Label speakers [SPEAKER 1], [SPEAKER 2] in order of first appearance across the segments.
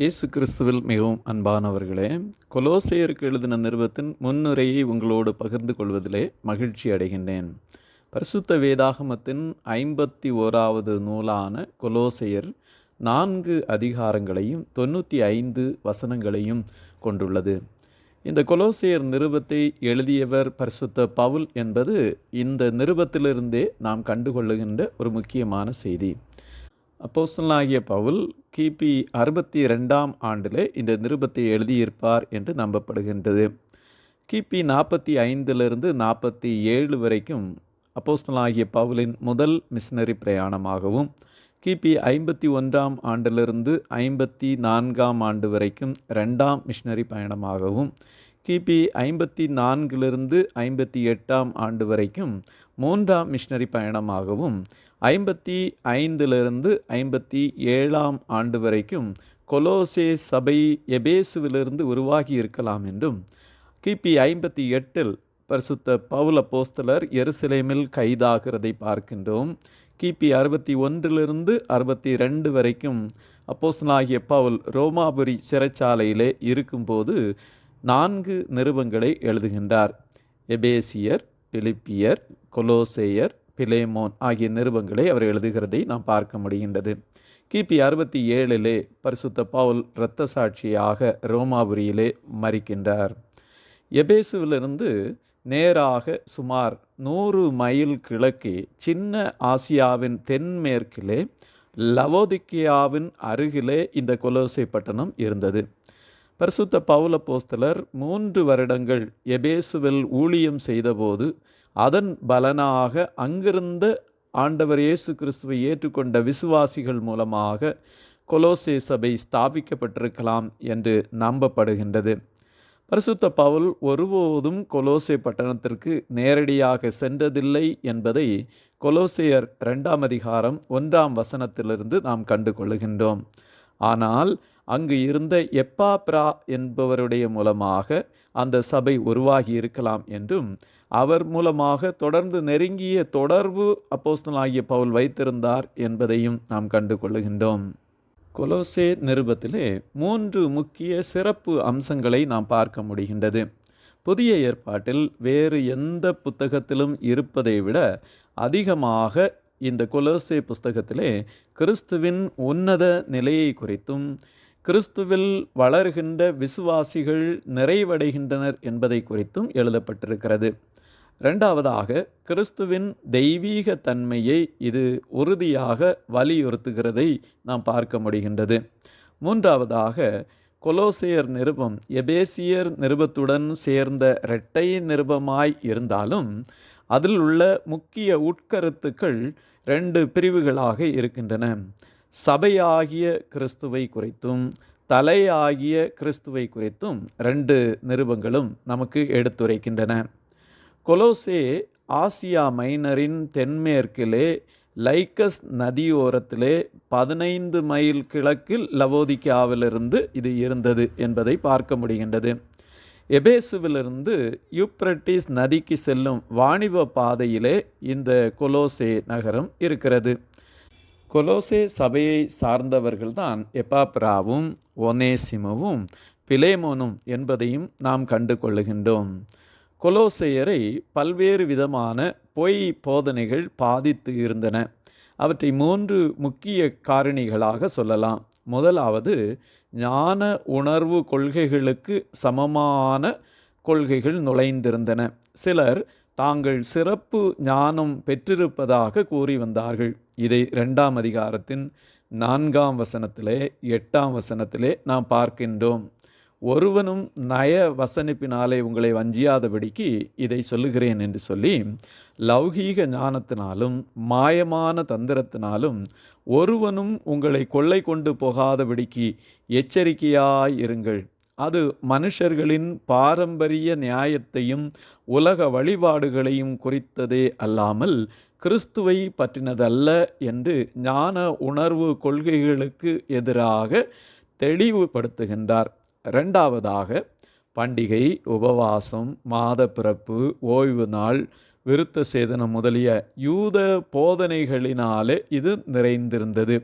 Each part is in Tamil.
[SPEAKER 1] இயேசு கிறிஸ்துவில் மிகவும் அன்பானவர்களே, கொலோசேயருக்கு எழுதின நிருபத்தின் முன்னுரையை உங்களோடு பகிர்ந்து கொள்வதிலே மகிழ்ச்சி அடைகின்றேன். பரிசுத்த வேதாகமத்தின் 51வது நூலான கொலோசேயர் 4 அதிகாரங்களையும் 95 வசனங்களையும் கொண்டுள்ளது. இந்த கொலோசேயர் நிருபத்தை எழுதியவர் பரிசுத்த பவுல் என்பது இந்த நிருபத்திலிருந்தே நாம் கண்டுகொள்ளுகின்ற ஒரு முக்கியமான செய்தி. அப்போஸ்தலனாகிய பவுல் கிபி 62ஆம் ஆண்டிலே இந்த நிருபத்தை எழுதியிருப்பார் என்று நம்பப்படுகின்றது. கிபி 45லிருந்து 47 வரைக்கும் அப்போஸ்தலனாகிய பவுலின் முதல் மிஷனரி பிரயாணமாகவும், கிபி 51ஆம் ஆண்டிலிருந்து 54ஆம் ஆண்டு வரைக்கும் 2ஆம் மிஷனரி பயணமாகவும், கிபி 54லிருந்து 58ஆம் ஆண்டு வரைக்கும் 3ஆம் மிஷனரி பயணமாகவும், 55லிருந்து 57ஆம் ஆண்டு வரைக்கும் கொலோசே சபை எபேசுவிலிருந்து உருவாகி இருக்கலாம் என்றும், கிபி 58இல் பரிசுத்த பவுல் அப்போஸ்தலர் எருசலேமில் கைதாகிறதை பார்க்கின்றோம். கிபி 61லிருந்து 62 வரைக்கும் அப்போஸ்தலனாகிய பவுல் ரோமாபுரி சிறைச்சாலையிலே இருக்கும்போது 4 நிருபங்களை எழுதுகின்றார். எபேசியர், பிலிப்பியர், கொலோசேயர், பிலேமோன் ஆகிய நிருபங்களை அவர் எழுதுகிறதை நாம் பார்க்க முடிகின்றது. கிபி 67லே பரிசுத்த பவுல் இரத்த சாட்சியாக ரோமாபுரியிலே மரிக்கின்றார். எபேசுவிலிருந்து நேராக சுமார் 100 மைல் கிழக்கே சின்ன ஆசியாவின் தென்மேற்கிலே லவோதிக்கேயாவின் அருகிலே இந்த கொலோசை பட்டணம் இருந்தது. பரிசுத்த பவுல் அப்போஸ்தலர் 3 வருடங்கள் எபேசுவில் ஊழியம் செய்தபோது அதன் பலனாக அங்கிருந்த ஆண்டவர் இயேசு கிறிஸ்துவை ஏற்றுக்கொண்ட விசுவாசிகள் மூலமாக கொலோசே சபை ஸ்தாபிக்கப்பட்டிருக்கலாம் என்று நம்பப்படுகின்றது. பரிசுத்த பவுல் ஒருபோதும் கொலோசே பட்டணத்திற்கு நேரடியாக சென்றதில்லை என்பதை கொலோசேயர் 2ஆம் அதிகாரம் 1ஆம் வசனத்திலிருந்து நாம் கண்டு கொள்ளுகின்றோம். ஆனால் அங்கு இருந்த எப்பாப்ரா என்பவருடைய மூலமாக அந்த சபை உருவாகி இருக்கலாம் என்றும், அவர் மூலமாக தொடர்ந்து நெருங்கிய தொடர்பு அப்போஸ்தலனாகிய பவுல் வைத்திருந்தார் என்பதையும் நாம் கண்டு கொள்ளுகின்றோம். கொலோசே நிருபத்திலே 3 முக்கிய சிறப்பு அம்சங்களை நாம் பார்க்க முடிகின்றது. புதிய ஏற்பாட்டில் வேறு எந்த புத்தகத்திலும் இருப்பதை விட அதிகமாக இந்த கொலோசே புஸ்தகத்திலே கிறிஸ்துவின் உன்னத நிலையை குறித்தும், கிறிஸ்துவில் வளர்கின்ற விசுவாசிகள் நிறைவடைகின்றனர் என்பதை குறித்தும் எழுதப்பட்டிருக்கிறது. 2வதாக கிறிஸ்துவின் தெய்வீக தன்மையை இது உறுதியாக வலியுறுத்துகிறதை நாம் பார்க்க முடிகின்றது. 3வதாக கொலோசேயர் நிருபம் எபேசியர் நிருபத்துடன் சேர்ந்த இரட்டை நிருபமாய் இருந்தாலும் அதில் உள்ள முக்கிய உட்கருத்துக்கள் 2 பிரிவுகளாக இருக்கின்றன. சபையாகிய கிறிஸ்துவை குறித்தும் தலையாகிய கிறிஸ்துவை குறித்தும் 2 நிருபங்களும் நமக்கு எடுத்துரைக்கின்றன. கொலோசே ஆசியா மைனரின் தென்மேற்கிலே லைக்கஸ் நதியோரத்திலே 15 மைல் கிழக்கில் லவோதிக்கேயாவிலிருந்து இது இருந்தது என்பதை பார்க்க முடிகின்றது. எபேசுவிலிருந்து யூப்ரட்டிஸ் நதிக்கு செல்லும் வாணிப பாதையிலே இந்த கொலோசே நகரம் இருக்கிறது. கொலோசே சபையை சார்ந்தவர்கள்தான் எப்பாப்ராவும் ஒனேசிமுவும் பிலேமோனும் என்பதையும் நாம் கண்டு கொள்ளுகின்றோம். கொலோசேயரை பல்வேறு விதமான பொய் போதனைகள் பாதித்து இருந்தன. அவற்றை 3 முக்கிய காரணிகளாக சொல்லலாம். முதலாவது, ஞான உணர்வு கொள்கைகளுக்கு சமமான கொள்கைகள் நுழைந்திருந்தன. சிலர் தாங்கள் சிறப்பு ஞானம் பெற்றிருப்பதாக கூறி வந்தார்கள். இதை 2ஆம் அதிகாரத்தின் 4ஆம் வசனத்திலே 8ஆம் வசனத்திலே நாம் பார்க்கின்றோம். ஒருவனும் நய வசனிப்பினாலே உங்களை வஞ்சியாதபடிக்கு இதை சொல்லுகிறேன் என்று சொல்லி லௌகீக ஞானத்தினாலும் மாயமான தந்திரத்தினாலும் ஒருவனும் உங்களை கொள்ளை கொண்டு போகாதபடிக்கு எச்சரிக்கையாயிருங்கள். அது மனுஷர்களின் பாரம்பரிய நியாயத்தையும் உலக வழிபாடுகளையும் குறித்ததே அல்லாமல் கிறிஸ்துவை பற்றினதல்ல என்று ஞான உணர்வு கொள்கைகளுக்கு எதிராக தெளிவுபடுத்துகின்றார். 2வதாக, பண்டிகை, உபவாசம், மாத பிறப்பு, ஓய்வு நாள், விருத்த சேதனம் முதலிய யூத போதனைகளினாலே இது நிறைந்திருந்தது.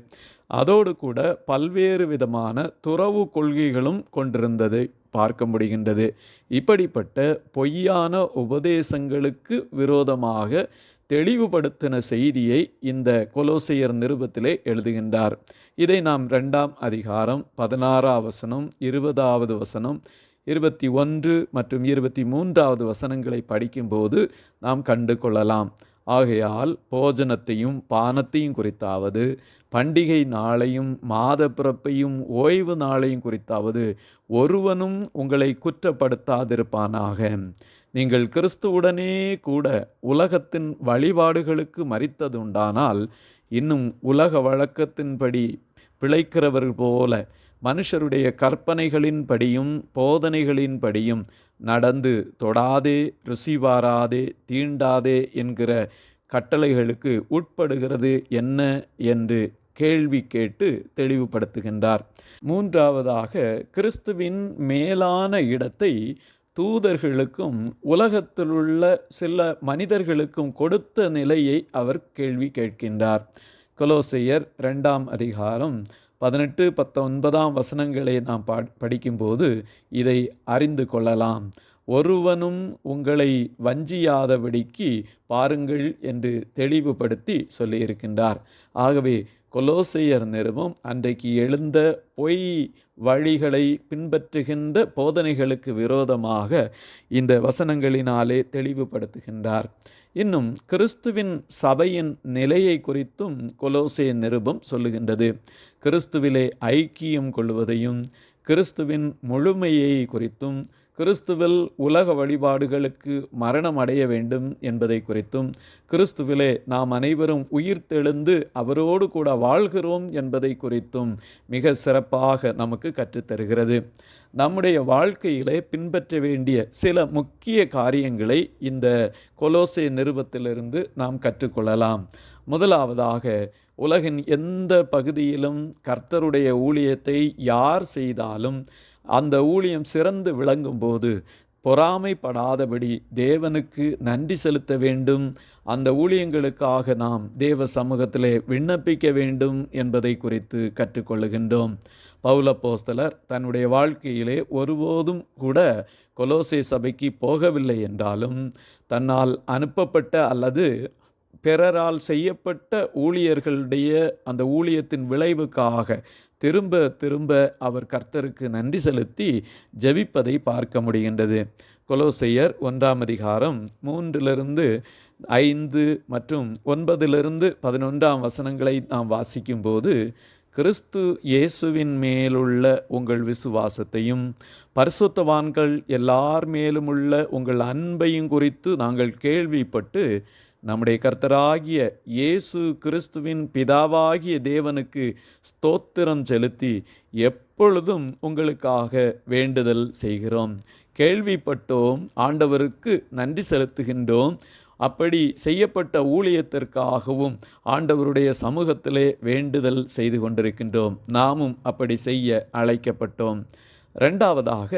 [SPEAKER 1] அதோடு கூட பல்வேறு விதமான துறவு கொள்கைகளும் கொண்டிருந்ததை பார்க்க முடிகின்றது. இப்படிப்பட்ட பொய்யான உபதேசங்களுக்கு விரோதமாக தெளிவுபடுத்தின செய்தியை இந்த கொலோசையர் நிருபத்திலே எழுதுகின்றார். இதை நாம் 2ஆம் அதிகாரம் 16ஆம் வசனம், 20வது வசனம், 21 மற்றும் 23வது வசனங்களை படிக்கும்போது நாம் கண்டு கொள்ளலாம். ஆகையால் போஜனத்தையும் பானத்தையும் குறித்தாவது, பண்டிகை நாளையும் மாத பிறப்பையும் ஓய்வு நாளையும் குறித்தாவது ஒருவனும் உங்களை குற்றப்படுத்தாதிருப்பானாக. நீங்கள் கிறிஸ்துவுடனே கூட உலகத்தின் வழிபாடுகளுக்கு மரித்ததுண்டானால் இன்னும் உலக வழக்கத்தின்படி பிழைக்கிறவர்கள் போல மனுஷருடைய கற்பனைகளின்படியும் போதனைகளின்படியும் நடந்து தொடாதே, ருசி பாராதே, தீண்டாதே என்கிற கட்டளைகளுக்கு உட்படுகிறது என்ன என்று கேள்வி கேட்டு தெளிவுபடுத்துகின்றார். மூன்றாவதாக, கிறிஸ்துவின் மேலான இடத்தை தூதர்களுக்கும் உலகத்திலுள்ள சில மனிதர்களுக்கும் கொடுத்த நிலையை அவர் கேள்வி கேட்கின்றார். கொலோசையர் 2ஆம் அதிகாரம் 18, 19ஆம் வசனங்களை நாம் படிக்கும்போது இதை அறிந்து கொள்ளலாம். ஒருவனும் உங்களை வஞ்சியாதபடிக்கு பாருங்கள் என்று தெளிவுபடுத்தி சொல்லியிருக்கின்றார். ஆகவே கொலோசையர் நிருபம் அன்றைக்கு எழுந்த பொய் வழிகளை பின்பற்றுகின்ற போதனைகளுக்கு விரோதமாக இந்த வசனங்களினாலே தெளிவுபடுத்துகின்றார். இன்னும் கிறிஸ்துவின் சபையின் நிலையை குறித்தும் கொலோசே நிருபம் சொல்லுகின்றது. கிறிஸ்துவிலே ஐக்கியம் கொள்வதையும் கிறிஸ்துவின் முழுமையை குறித்தும் கிறிஸ்துவில் உலக வழிபாடுகளுக்கு மரணம் அடைய வேண்டும் என்பதை குறித்தும் கிறிஸ்துவிலே நாம் அனைவரும் உயிர்த்தெழுந்து அவரோடு கூட வாழ்கிறோம் என்பதை குறித்தும் மிக சிறப்பாக நமக்கு கற்றுத்தருகிறது. நம்முடைய வாழ்க்கையிலே பின்பற்ற வேண்டிய சில முக்கிய காரியங்களை இந்த கொலோசே நிருபத்திலிருந்து நாம் கற்றுக்கொள்ளலாம். முதலாவதாக, உலகின் எந்த பகுதியிலும் கர்த்தருடைய ஊழியத்தை யார் செய்தாலும் அந்த ஊழியம் சிறந்து விளங்கும்போது பொறாமைப்படாதபடி தேவனுக்கு நன்றி செலுத்த வேண்டும், அந்த ஊழியங்களுக்காக நாம் தேவ சமூகத்திலே விண்ணப்பிக்க வேண்டும் என்பதை குறித்து கற்றுக்கொள்ளுகின்றோம். பவுலப்போஸ்தலர் தன்னுடைய வாழ்க்கையிலே ஒருபோதும் கூட கொலோசே சபைக்கு போகவில்லை என்றாலும் தன்னால் அனுப்பப்பட்ட அல்லது பிறரால் செய்யப்பட்ட ஊழியர்களுடைய அந்த ஊழியத்தின் விளைவுக்காக திரும்ப திரும்ப அவர் கர்த்தருக்கு நன்றி செலுத்தி ஜெபிப்பதை பார்க்க முடிகின்றது. கொலோசையர் 1ஆம் அதிகாரம் 3-5 மற்றும் 9-11 வசனங்களை நாம் வாசிக்கும்போது, கிறிஸ்து இயேசுவின் மேலுள்ள உங்கள் விசுவாசத்தையும் பரிசுத்தவான்கள் எல்லார் மேலுமுள்ள உங்கள் அன்பையும் குறித்து நாங்கள் கேள்விப்பட்டு நம்முடைய கர்த்தராகிய இயேசு கிறிஸ்துவின் பிதாவாகிய தேவனுக்கு ஸ்தோத்திரம் செலுத்தி எப்பொழுதும் உங்களுக்காக வேண்டுதல் செய்கிறோம். கேள்விப்பட்டோம், ஆண்டவருக்கு நன்றி செலுத்துகின்றோம். அப்படி செய்யப்பட்ட ஊழியத்திற்காகவும் ஆண்டவருடைய சமூகத்திலே வேண்டுதல் செய்து கொண்டிருக்கின்றோம். நாமும் அப்படி செய்ய அழைக்கப்பட்டோம். இரண்டாவதாக,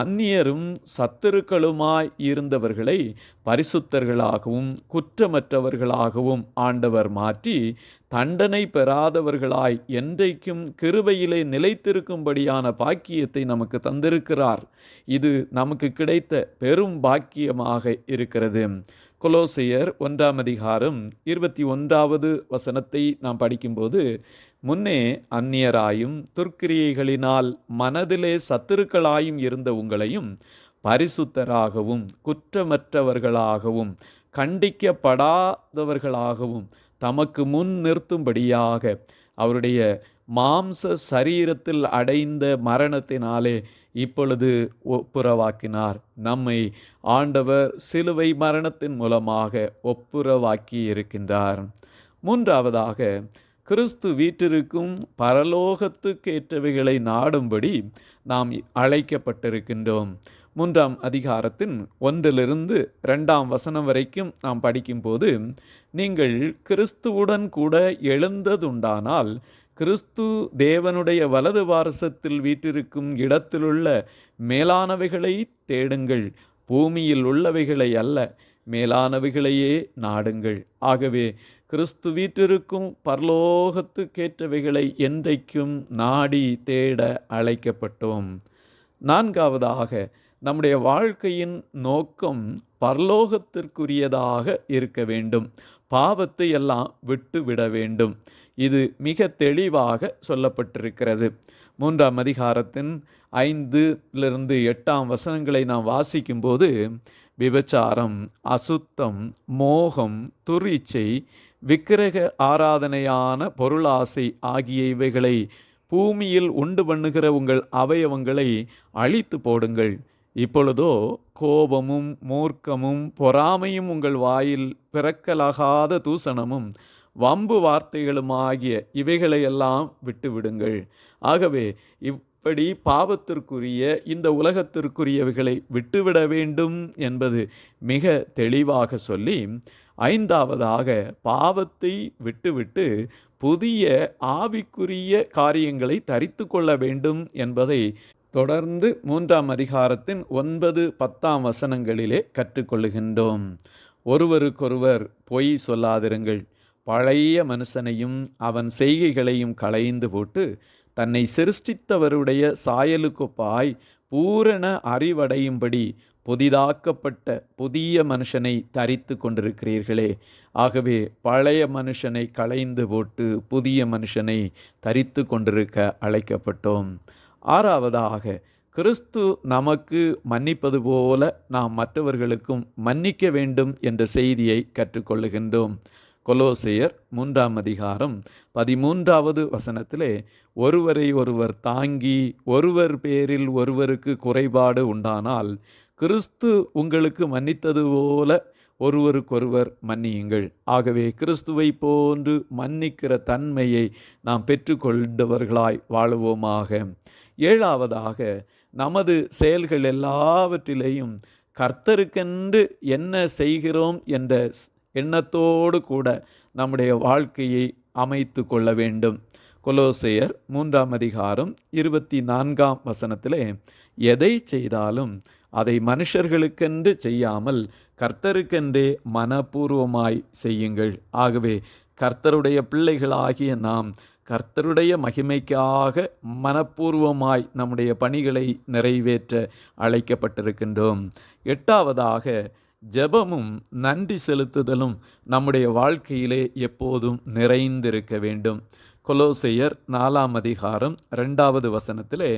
[SPEAKER 1] அந்நியரும் சத்துருக்களுமாய் இருந்தவர்களை பரிசுத்தர்களாகவும் குற்றமற்றவர்களாகவும் ஆண்டவர் மாற்றி தண்டனை பெறாதவர்களாய் என்றைக்கும் கிருபையிலே நிலைத்திருக்கும்படியான பாக்கியத்தை நமக்கு தந்திருக்கிறார். இது நமக்கு கிடைத்த பெரும் பாக்கியமாக இருக்கிறது. கொலோசையர் 1ஆம் அதிகாரம் 21வது வசனத்தை நாம் படிக்கும்போது, முன்னே அந்நியராயும் துர்க்கிரியைகளினால் மனதிலே சத்துருக்களாயும் இருந்த உங்களையும் பரிசுத்தராகவும் குற்றமற்றவர்களாகவும் கண்டிக்கப்படாதவர்களாகவும் தமக்கு முன் நிறுத்தும்படியாக அவருடைய மாம்ச சரீரத்தில் அடைந்த மரணத்தினாலே இப்பொழுது ஒப்புரவாக்கினார். நம்மை ஆண்டவர் சிலுவை மரணத்தின் மூலமாக ஒப்புரவாக்கி இருக்கின்றார். மூன்றாவதாக, கிறிஸ்து வீற்றிருக்கும் பரலோகத்துக்கேற்றவைகளை நாடும்படி நாம் அழைக்கப்பட்டிருக்கின்றோம். 3ஆம் அதிகாரத்தின் 1-2 வசனம் வரைக்கும் நாம் படிக்கும்போது, நீங்கள் கிறிஸ்துவுடன் கூட எழுந்ததுண்டானால் கிறிஸ்து தேவனுடைய வலது வாரசத்தில் வீற்றிருக்கும் இடத்திலுள்ள மேலானவைகளை தேடுங்கள், பூமியில் உள்ளவைகளை அல்ல, மேலானவைகளையே நாடுங்கள். ஆகவே கிறிஸ்து வீற்றிருக்கும் பரலோகத்துக்கேற்றவைகளை என்றைக்கும் நாடி தேட அழைக்கப்பட்டோம். நான்காவதாக, நம்முடைய வாழ்க்கையின் நோக்கம் பரலோகத்திற்குரியதாக இருக்க வேண்டும். பாவத்தை எல்லாம் விட்டுவிட வேண்டும். இது மிக தெளிவாக சொல்லப்பட்டிருக்கிறது. 3ஆம் அதிகாரத்தின் 5-8 வசனங்களை நாம் வாசிக்கும்போது, விபச்சாரம், அசுத்தம், மோகம், துரிச்சை, விக்கிரக ஆராதனையான பொருளாசை ஆகிய இவைகளை பூமியில் உண்டு பண்ணுகிற உங்கள் அவயவங்களை அழித்து போடுங்கள். இப்பொழுதோ கோபமும் மூர்க்கமும் பொறாமையும் உங்கள் வாயில் பிறக்கலாகாத தூசணமும் வம்பு வார்த்தைகளுமாகிய இவைகளையெல்லாம் விட்டுவிடுங்கள். ஆகவே இப்படி பாவத்திற்குரிய இந்த உலகத்திற்குரியவைகளை விட்டுவிட வேண்டும் என்பது மிக தெளிவாக சொல்லி, 5ஆவதாக பாவத்தை விட்டுவிட்டு புதிய ஆவிக்குரிய காரியங்களை தரித்து கொள்ள வேண்டும் என்பதை தொடர்ந்து 3ஆம் அதிகாரத்தின் 9-10 வசனங்களிலே கற்றுக்கொள்ளுகின்றோம். ஒருவருக்கொருவர் பொய் சொல்லாதிருங்கள். பழைய மனுஷனையும் அவன் செய்கைகளையும் களைந்து போட்டு தன்னை சிருஷ்டித்தவருடைய சாயலுக்கொப்பாய் பூரண அறிவடையும்படி புதிதாக்கப்பட்ட புதிய மனுஷனை தரித்து கொண்டிருக்கிறீர்களே. ஆகவே பழைய மனுஷனை களைந்து போட்டு புதிய மனுஷனை தரித்து கொண்டிருக்க அழைக்கப்பட்டோம். 6ஆவதாக, கிறிஸ்து நமக்கு மன்னிப்பது போல நாம் மற்றவர்களுக்கும் மன்னிக்க வேண்டும் என்ற செய்தியை கற்றுக்கொள்ளுகின்றோம். கொலோசையர் 3ஆம் அதிகாரம் 13வது வசனத்திலே, ஒருவரை ஒருவர் தாங்கி ஒருவர் பேரில் ஒருவருக்கு குறைபாடு உண்டானால் கிறிஸ்து உங்களுக்கு மன்னித்தது போல ஒருவருக்கொருவர் மன்னியுங்கள். ஆகவே கிறிஸ்துவை போன்று மன்னிக்கிற தன்மையை நாம் பெற்றுக்கொண்டவர்களாய் வாழுவோமாக. 7ஆவதாக, நமது செயல்கள் எல்லாவற்றிலேயும் கர்த்தருக்கென்று என்ன செய்கிறோம் என்ற எண்ணத்தோடு கூட நம்முடைய வாழ்க்கையை அமைத்து கொள்ள வேண்டும். கொலோசையர் 3ஆம் அதிகாரம் 24ஆம் வசனத்திலே, எதை செய்தாலும் அதை மனுஷர்களுக்கென்று செய்யாமல் கர்த்தருக்கென்றே மனப்பூர்வமாய் செய்யுங்கள். ஆகவே கர்த்தருடைய பிள்ளைகளாகிய நாம் கர்த்தருடைய மகிமைக்காக மனப்பூர்வமாய் நம்முடைய பணிகளை நிறைவேற்ற அழைக்கப்பட்டிருக்கின்றோம். 8ஆவதாக, ஜெபமும் நன்றி செலுத்துதலும் நம்முடைய வாழ்க்கையிலே எப்போதும் நிறைந்திருக்க வேண்டும். கொலோசையர் 4ஆம் அதிகாரம் 2வது வசனத்திலே,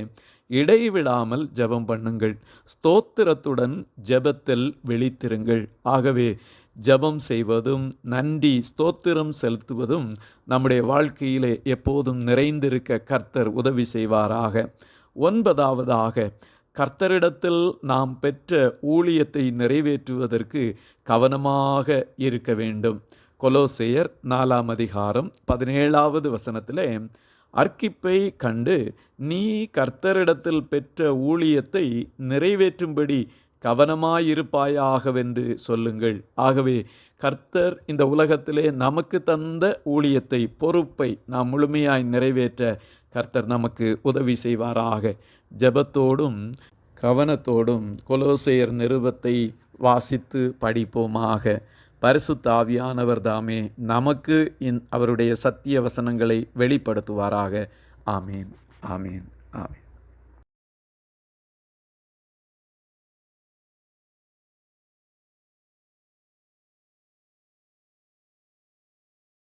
[SPEAKER 1] இடைவிடாமல் ஜெபம் பண்ணுங்கள், ஸ்தோத்திரத்துடன் ஜெபத்தில் விழித்திருங்கள். ஆகவே ஜெபம் செய்வதும் நன்றி ஸ்தோத்திரம் செலுத்துவதும் நம்முடைய வாழ்க்கையிலே எப்போதும் நிறைந்திருக்க கர்த்தர் உதவி செய்வாராக. 9ஆவதாக, கர்த்தரிடத்தில் நாம் பெற்ற ஊழியத்தை நிறைவேற்றுவதற்கு கவனமாக இருக்க வேண்டும். கொலோசையர் 4ஆம் அதிகாரம் 17வது வசனத்திலே, அர்க்கிப்பை கண்டு நீ கர்த்தரிடத்தில் பெற்ற ஊழியத்தை நிறைவேற்றும்படி கவனமாயிருப்பாயாகவென்று சொல்லுங்கள். ஆகவே கர்த்தர் இந்த உலகத்திலே நமக்கு தந்த ஊழியத்தை, பொறுப்பை நாம் முழுமையாய் நிறைவேற்ற கர்த்தர் நமக்கு உதவி செய்வாராக. ஜெபத்தோடும் கவனத்தோடும் கொலோசையர் நிருபத்தை வாசித்து படிப்போமாக. பரிசுத்த ஆவியானவர் தாமே நமக்கு அவருடைய சத்திய வசனங்களை வெளிப்படுத்துவாராக. ஆமீன், ஆமீன், ஆமீன்.